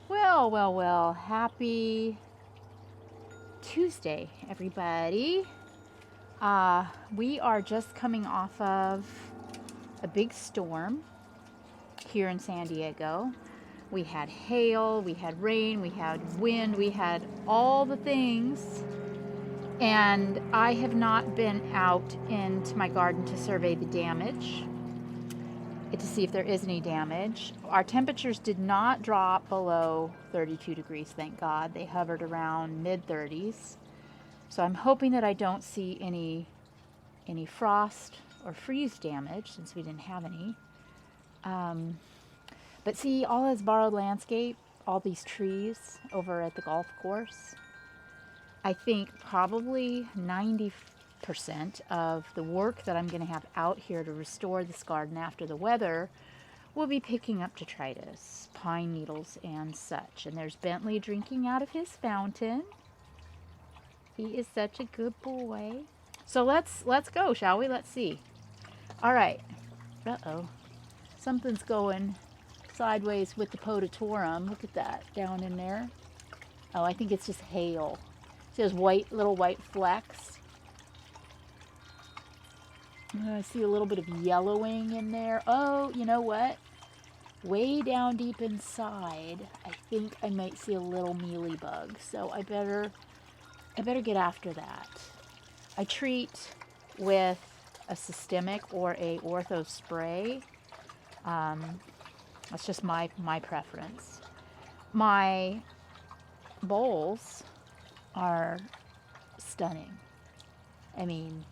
Well, well, well. Happy Tuesday, everybody. We are just coming off of a big storm here in San Diego. We had hail, we had rain, we had wind, we had all the things. And I have not been out into my garden to survey the damage, to see if there is any damage. Our temperatures did not drop below 32 degrees, thank God. They hovered around mid 30s. So I'm hoping that I don't see any frost or freeze damage since we didn't have any. But see, all this borrowed landscape, all these trees over at the golf course, I think probably 90% of the work that I'm going to have out here to restore this garden after the weather will be picking up detritus, pine needles, and such. And there's Bentley drinking out of his fountain. He is such a good boy. So let's go, shall we? Let's see. All right. Uh-oh. Something's going sideways with the potatorum. Look at that down in there. Oh, I think it's just hail. See those little white flecks? I see a little bit of yellowing in there. Oh, you know what? Way down deep inside, I think I might see a little mealybug. So I better get after that. I treat with a systemic or a ortho spray. That's just my preference. My bowls are stunning. I mean,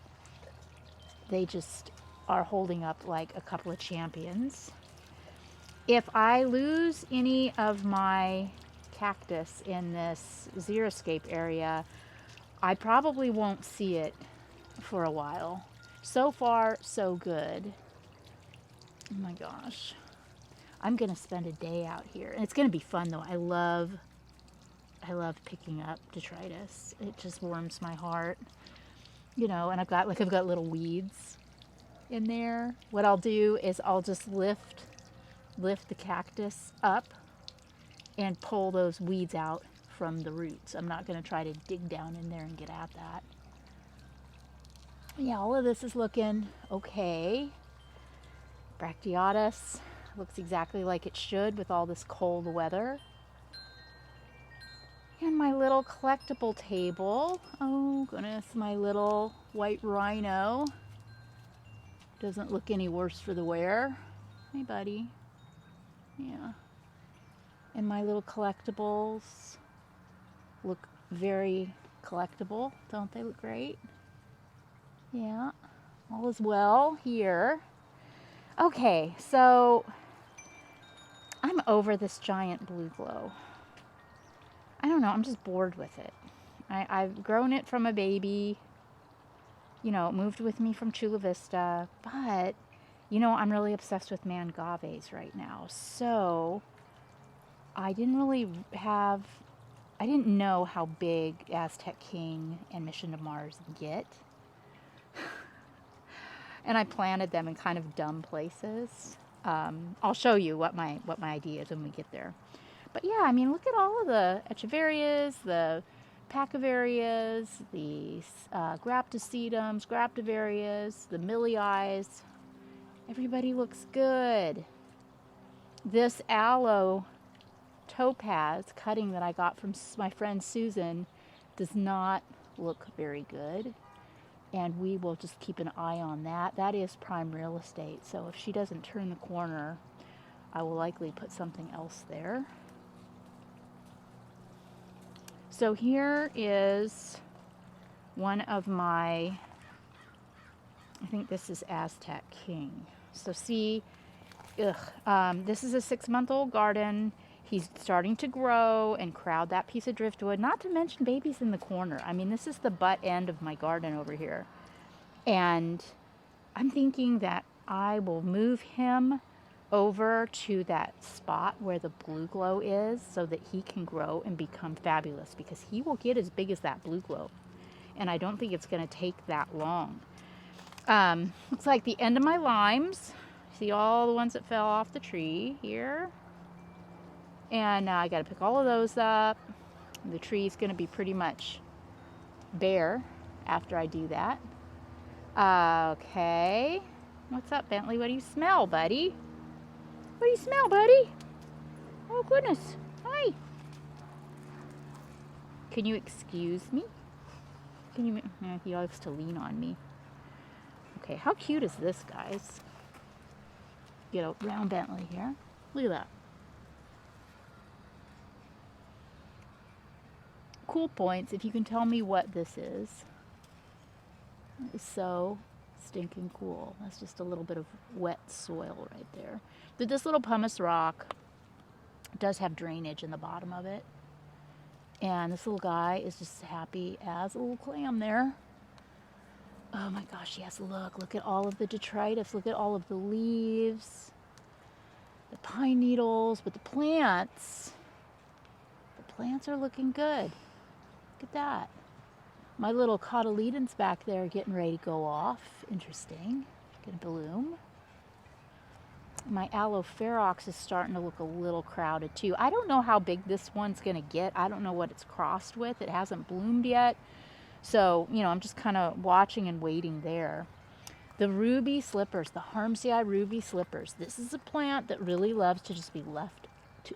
they just are holding up like a couple of champions. If I lose any of my cactus in this xeriscape area, I probably won't see it for a while. So far, so good. Oh my gosh. I'm going to spend a day out here. And it's going to be fun though. I love picking up detritus. It just warms my heart. You know, and I've got little weeds in there. What I'll do is I'll just lift the cactus up and pull those weeds out from the roots. I'm not going to try to dig down in there and get at that. Yeah, all of this is looking okay. Bracteatus looks exactly like it should with all this cold weather. And my little collectible table. Oh goodness, my little white rhino. Doesn't look any worse for the wear. Hey buddy. Yeah. And my little collectibles look very collectible. Don't they look great? Yeah. All is well here. Okay, so I'm over this giant blue glow. I don't know, I'm just bored with it. I've grown it from a baby. You know, it moved with me from Chula Vista. But, you know, I'm really obsessed with mangaves right now. So, I didn't know how big Aztec King and Mission to Mars get. And I planted them in kind of dumb places. I'll show you what my idea is when we get there. But yeah, I mean, look at all of the echeverias, the pachyvarias, the graptosedums, graptivarias, the millii. Everybody looks good. This aloe topaz cutting that I got from my friend Susan does not look very good. And we will just keep an eye on that. That is prime real estate. So if she doesn't turn the corner, I will likely put something else there. So here is one of my, I think this is Aztec King. So see, this is a 6-month-old garden. He's starting to grow and crowd that piece of driftwood, not to mention babies in the corner. I mean, this is the butt end of my garden over here. And I'm thinking that I will move him over to that spot where the blue glow is so that he can grow and become fabulous, because he will get as big as that blue glow. And I don't think it's going to take that long. Looks like the end of my limes. See all the ones that fell off the tree here. And I got to pick all of those up. The tree's going to be pretty much bare after I do that. Okay. What's up, Bentley? What do you smell, buddy? What do you smell, buddy? Oh, goodness. Hi. Can you excuse me? Can you... he likes to lean on me. Okay, how cute is this, guys? Get a round Bentley here. Look at that. Cool points, if you can tell me what this is. It's so stinking cool. That's just a little bit of wet soil right there. But this little pumice rock does have drainage in the bottom of it. And this little guy is just happy as a little clam there. Oh my gosh, yes, look at all of the detritus. Look at all of the leaves, the pine needles, but the plants are looking good. Look at that. My little cotyledons back there are getting ready to go off. Interesting. Gonna bloom. My aloe ferox is starting to look a little crowded too. I don't know how big this one's gonna get. I don't know what it's crossed with. It hasn't bloomed yet. So, you know, I'm just kind of watching and waiting there. The ruby slippers, the Harmsii ruby slippers. This is a plant that really loves to just be left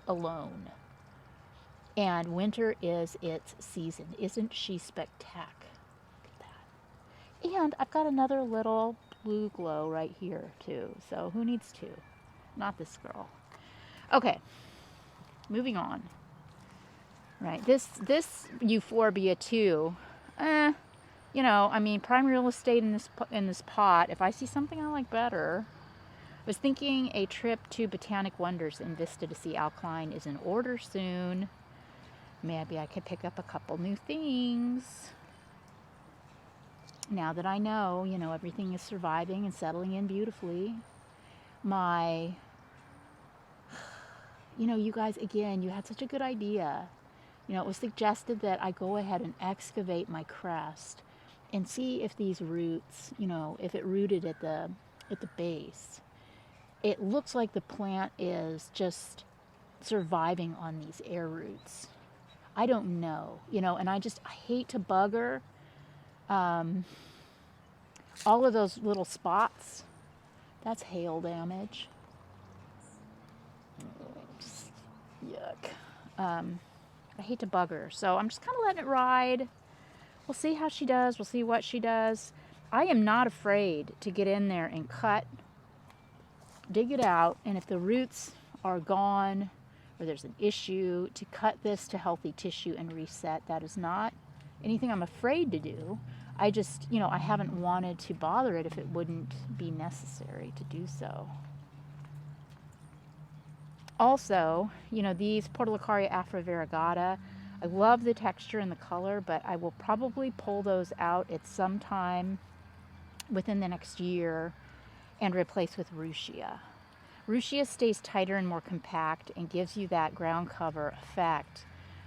alone. And winter is its season. Isn't she spectacular? Look at that. And I've got another little blue glow right here too. So who needs two? Not this girl. Okay, moving on. Right, this euphorbia too. You know, I mean, prime real estate in this pot. If I see something I like better, I was thinking a trip to Botanic Wonders in Vista to see alkaline is in order soon. Maybe I could pick up a couple new things. Now that I know, you know, everything is surviving and settling in beautifully. You know, you guys, again, you had such a good idea. You know, it was suggested that I go ahead and excavate my crest and see if these roots, you know, if it rooted at the base. It looks like the plant is just surviving on these air roots. I don't know, you know, and I hate to bugger all of those little spots. That's hail damage. Just, yuck. I hate to bugger, so I'm just kind of letting it ride. We'll see how she does. We'll see what she does. I am not afraid to get in there and cut, dig it out, and if the roots are gone or there's an issue, to cut this to healthy tissue and reset. That is not anything I'm afraid to do. I just, you know, I haven't wanted to bother it if it wouldn't be necessary to do so. Also, you know, these Portulacaria afrovariegata, I love the texture and the color, but I will probably pull those out at some time within the next year and replace with Ruchia. Ruchia stays tighter and more compact and gives you that ground cover effect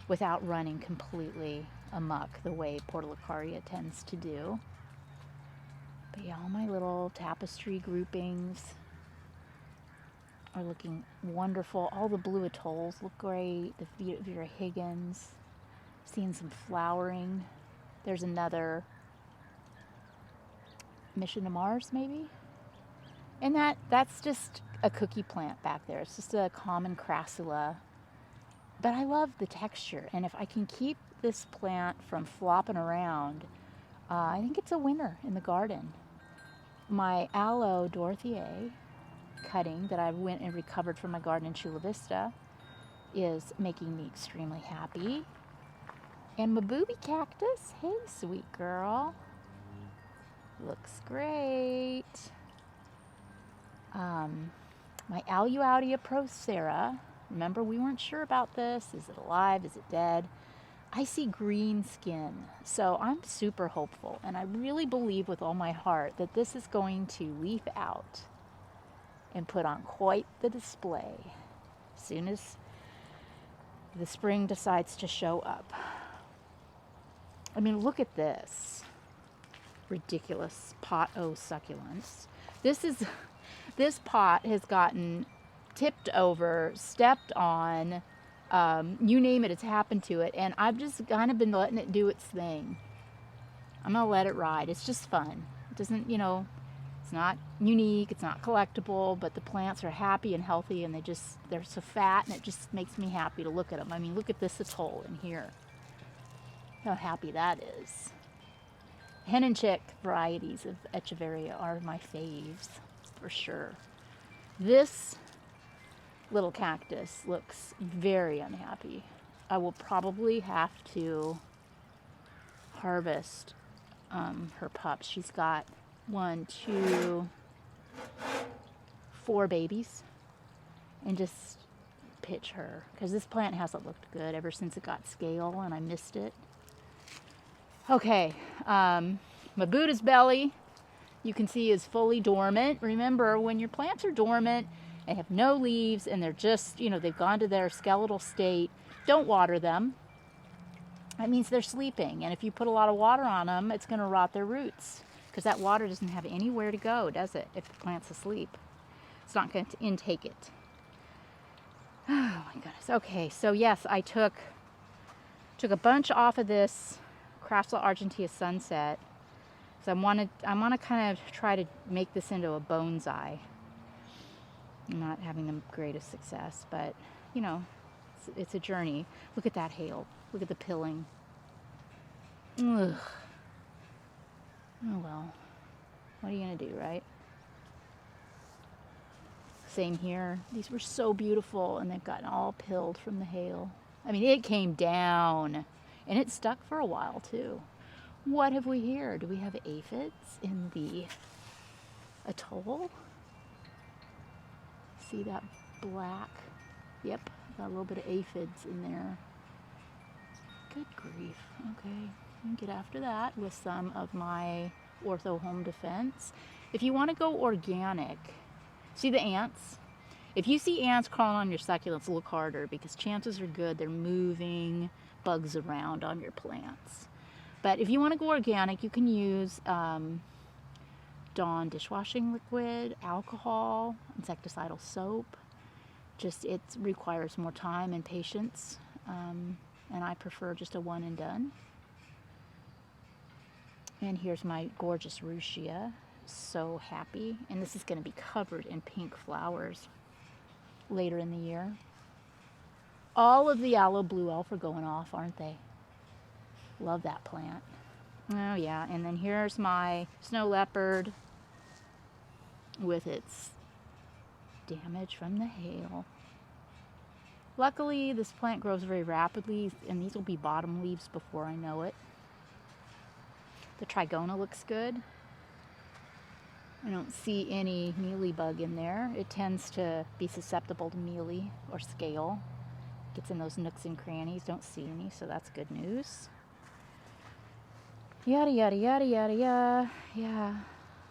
without running completely amok the way Portulacaria tends to do. But yeah, all my little tapestry groupings are looking wonderful. All the blue atolls look great. The Vera Higgins, seeing some flowering. There's another Mission to Mars, maybe? And that's just a cookie plant back there. It's just a common crassula. But I love the texture, and if I can keep this plant from flopping around, I think it's a winner in the garden. My aloe Dorothiae cutting that I went and recovered from my garden in Chula Vista is making me extremely happy. And my booby cactus, hey sweet girl, looks great. My Aluaudia procera, remember we weren't sure about this. Is it alive? Is it dead? I see green skin, so I'm super hopeful, and I really believe with all my heart that this is going to leaf out and put on quite the display as soon as the spring decides to show up. I mean, look at this ridiculous pot o succulents. This pot has gotten tipped over, stepped on, You name it, it's happened to it. And I've just kind of been letting it do its thing. I'm going to let it ride. It's just fun. It doesn't, you know, it's not unique, it's not collectible, but the plants are happy and healthy, and they're so fat, and it just makes me happy to look at them. I mean, look at this atoll in here. How happy that is. Hen and chick varieties of Echeveria are my faves, for sure. This little cactus looks very unhappy. I will probably have to harvest her pups. She's got 1, 2, 4 babies, and just pitch her, because this plant hasn't looked good ever since it got scale and I missed it. Okay, my Buddha's belly, you can see, is fully dormant. Remember, when your plants are dormant and have no leaves and they're just, you know, they've gone to their skeletal state, don't water them. That means they're sleeping, and if you put a lot of water on them, it's going to rot their roots, because that water doesn't have anywhere to go, does it, if the plant's asleep? It's not going to intake it. Oh my goodness. Okay, so yes, I took a bunch off of this Crassula argentea sunset. So I want to kind of try to make this into a bonsai. I'm not having the greatest success, but you know, it's a journey. Look at that hail. Look at the pilling. Ugh. Oh well. What are you gonna do, right? Same here. These were so beautiful, and they've gotten all pilled from the hail. I mean, it came down, and it stuck for a while too. What have we here? Do we have aphids in the atoll? See that black? Yep, got a little bit of aphids in there. Good grief. Okay, get after that with some of my Ortho Home Defense. If you want to go organic, see the ants? If you see ants crawling on your succulents, look harder, because chances are good they're moving bugs around on your plants. But if you want to go organic, you can use Dawn dishwashing liquid, alcohol, insecticidal soap. Just, it requires more time and patience, and I prefer just a one and done. And here's my gorgeous Ruchia. So happy. And this is going to be covered in pink flowers later in the year. All of the aloe blue elf are going off, aren't they? Love that plant. Oh yeah, and then here's my snow leopard with its damage from the hail. Luckily, this plant grows very rapidly, and these will be bottom leaves before I know it. The trigona looks good. I don't see any mealybug in there. It tends to be susceptible to mealy or scale. Gets in those nooks and crannies. Don't see any, so that's good news. Yada, yada, yada, yada, yada. Yeah,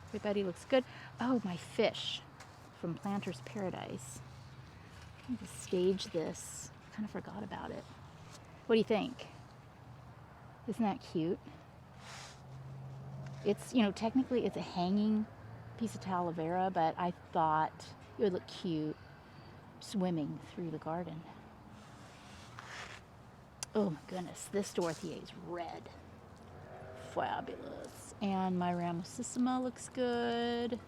everybody looks good. Oh, my fish from Planter's Paradise. I need to stage this. Kind of forgot about it. What do you think? Isn't that cute? It's, you know, technically it's a hanging piece of aloe vera, but I thought it would look cute swimming through the garden. Oh my goodness, this Dorothea is red. Fabulous. And my Ramosissima looks good.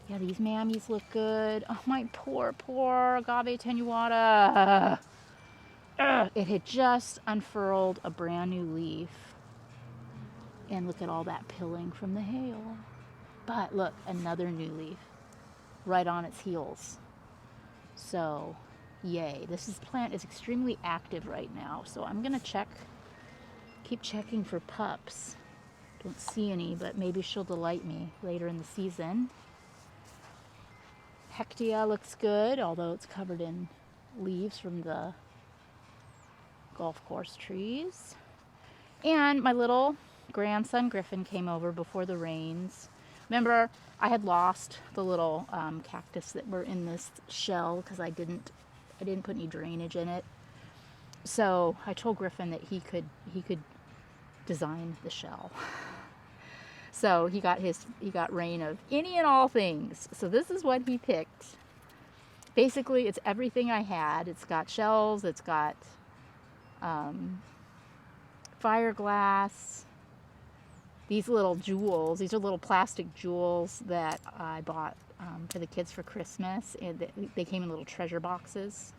Yeah, these mammies look good. Oh, my poor agave attenuata. It had just unfurled a brand new leaf. And look at all that pilling from the hail. But look, another new leaf right on its heels. So, yay. This plant is extremely active right now. So I'm going to keep checking for pups. Don't see any, but maybe she'll delight me later in the season. Hectia looks good, although it's covered in leaves from the golf course trees. And my little grandson Griffin came over before the rains. Remember, I had lost the little cactus that were in this shell because I didn't put any drainage in it. So I told Griffin that he could design the shell. So he got reign of any and all things. So this is what he picked. Basically, it's everything I had. It's got shells, it's got fiberglass, these little jewels. These are little plastic jewels that I bought for the kids for Christmas. And they came in little treasure boxes.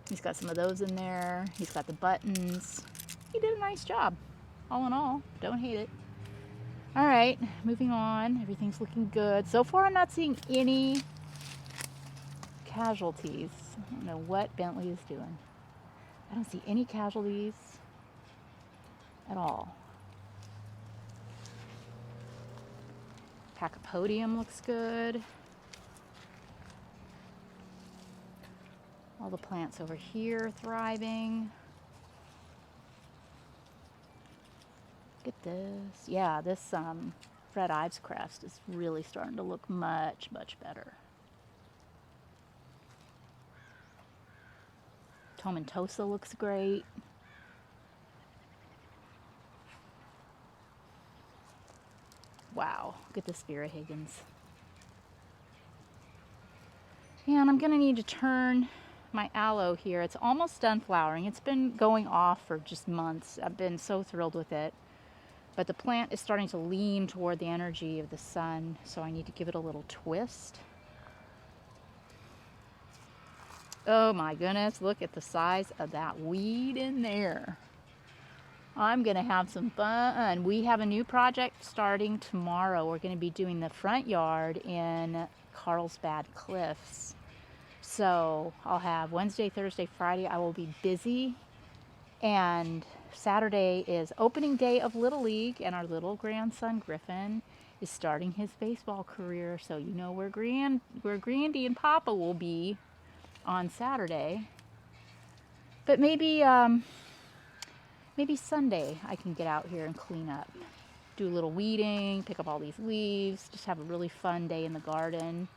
He's got some of those in there. He's got the buttons. He did a nice job. All in all, don't hate it. All right, moving on. Everything's looking good. So far, I'm not seeing any casualties. I don't know what Bentley is doing. I don't see any casualties at all. Pachypodium looks good. All the plants over here thriving. Look at this. Yeah, this Fred Ives crest is really starting to look much, much better. Tomentosa looks great. Wow, look at this Vera Higgins. And I'm gonna need to turn my aloe here. It's almost done flowering. It's been going off for just months. I've been so thrilled with it. But the plant is starting to lean toward the energy of the sun, so I need to give it a little twist. Oh my goodness, look at the size of that weed in there. I'm gonna have some fun. We have a new project starting tomorrow. We're gonna be doing the front yard in Carlsbad Cliffs. So I'll have Wednesday, Thursday, Friday, I will be busy. And Saturday is opening day of Little League, and our little grandson Griffin is starting his baseball career. So you know where Grandy and Papa will be on Saturday. But maybe Sunday I can get out here and clean up, do a little weeding, pick up all these leaves, just have a really fun day in the garden.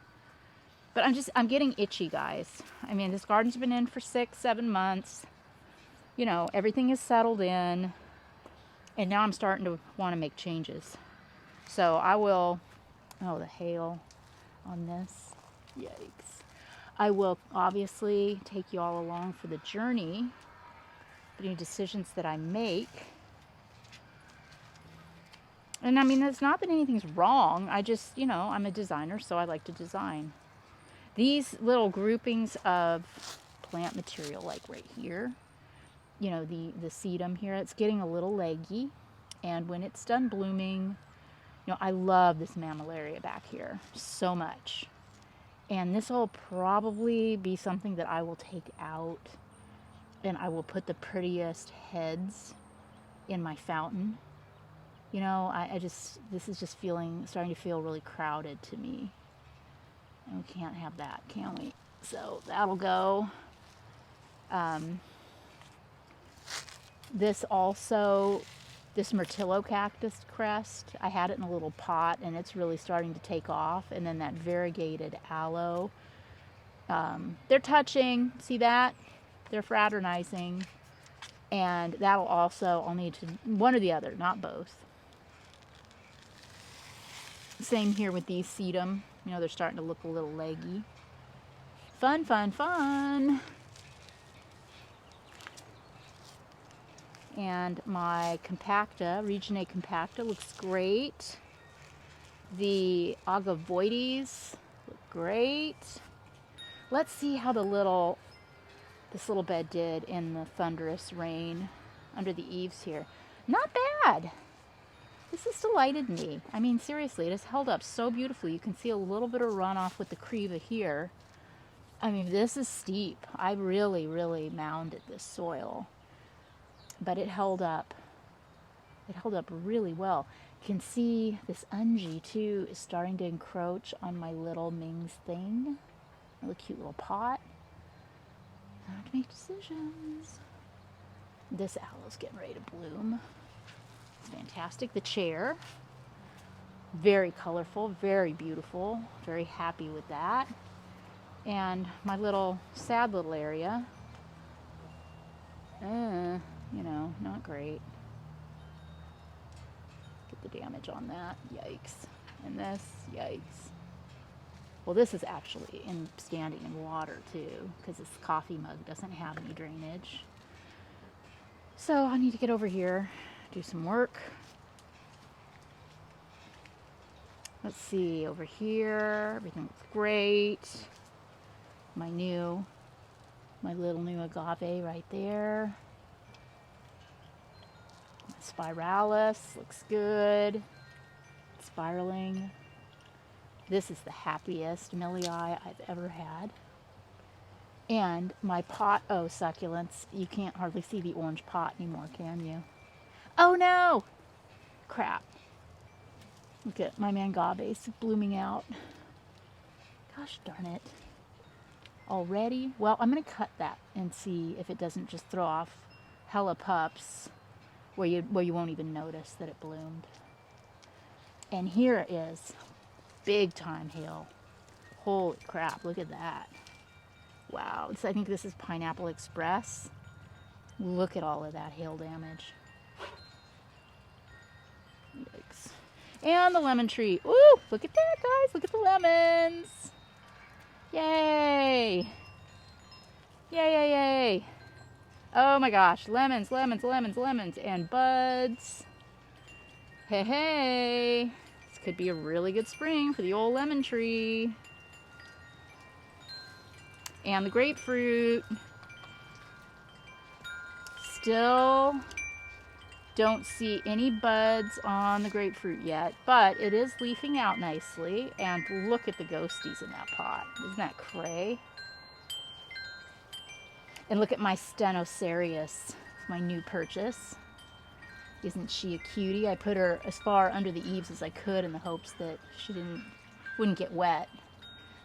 But I'm getting itchy, guys. I mean, this garden's been in for 6-7 months. You know, everything is settled in, and now I'm starting to want to make changes. So I will, oh, the hail on this, yikes. I will obviously take you all along for the journey, any decisions that I make. And I mean, it's not that anything's wrong. I just, you know, I'm a designer, so I like to design. These little groupings of plant material, like right here, you know, the sedum here, it's getting a little leggy. And when it's done blooming, you know, I love this mammillaria back here so much. And this will probably be something that I will take out, and I will put the prettiest heads in my fountain. You know, this is just starting to feel really crowded to me. And we can't have that, can we? So that'll go. This Myrtillo cactus crest, I had it in a little pot, and it's really starting to take off. And then that variegated aloe, they're touching, see that? They're fraternizing. And that'll also, I'll need to, one or the other, not both. Same here with these sedum. You know, they're starting to look a little leggy. Fun, fun, fun. And my compacta, Regione compacta, looks great. The agavoides look great. Let's see how this little bed did in the thunderous rain under the eaves here. Not bad. This has delighted me. I mean, seriously, it has held up so beautifully. You can see a little bit of runoff with the creva here. I mean, this is steep. I really, really mounded this soil. But it held up. It held up really well. You can see this ungi too is starting to encroach on my little Ming's thing. A little cute little pot. I have to make decisions. This aloe's getting ready to bloom. It's fantastic. The chair, very colorful, very beautiful. Very happy with that. And my sad little area. You know, not great. Get the damage on that. Yikes. And this, yikes. Well, this is actually standing in water too, because this coffee mug doesn't have any drainage. So I need to get over here, do some work. Let's see, over here, everything looks great. My little new agave right there. Spiralis looks good. Spiraling. This is the happiest millii I've ever had. And my pot, oh, succulents. You can't hardly see the orange pot anymore, can you? Oh no! Crap. Look at my mangabe's blooming out. Gosh darn it. Already? Well, I'm going to cut that and see if it doesn't just throw off hella pups where you won't even notice that it bloomed. And here it is. Big time hail. Holy crap, look at that. Wow, I think this is Pineapple Express. Look at all of that hail damage. Yikes. And the lemon tree. Ooh, look at that, guys. Look at the lemons. Yay. Yay, yay, yay. Oh my gosh, lemons, lemons, lemons, lemons, and buds. Hey, hey. This could be a really good spring for the old lemon tree. And the grapefruit. Still don't see any buds on the grapefruit yet, but it is leafing out nicely. And look at the ghosties in that pot. Isn't that cray? And look at my Stenosarius, my new purchase. Isn't she a cutie? I put her as far under the eaves as I could in the hopes that she wouldn't get wet.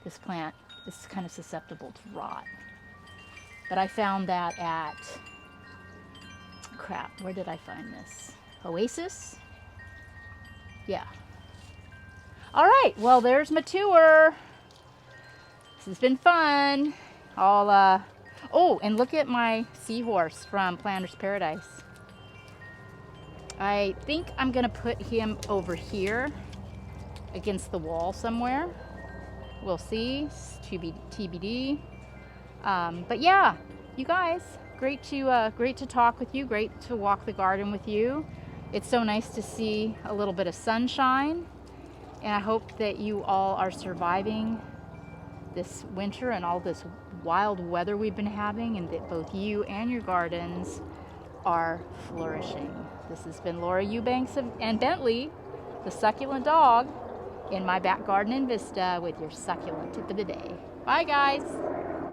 This plant is kind of susceptible to rot. But I found that at, crap, where did I find this? Oasis? Yeah. All right, well, there's my tour. This has been fun. Oh, and look at my seahorse from Planter's Paradise. I think I'm gonna put him over here against the wall somewhere. We'll see, TBD. But yeah, you guys, great to talk with you, great to walk the garden with you. It's so nice to see a little bit of sunshine, and I hope that you all are surviving this winter and all this wild weather we've been having, and that both you and your gardens are flourishing. This has been Laura Eubanks and Bentley, the succulent dog, in my back garden in Vista with your succulent tip of the day. Bye guys.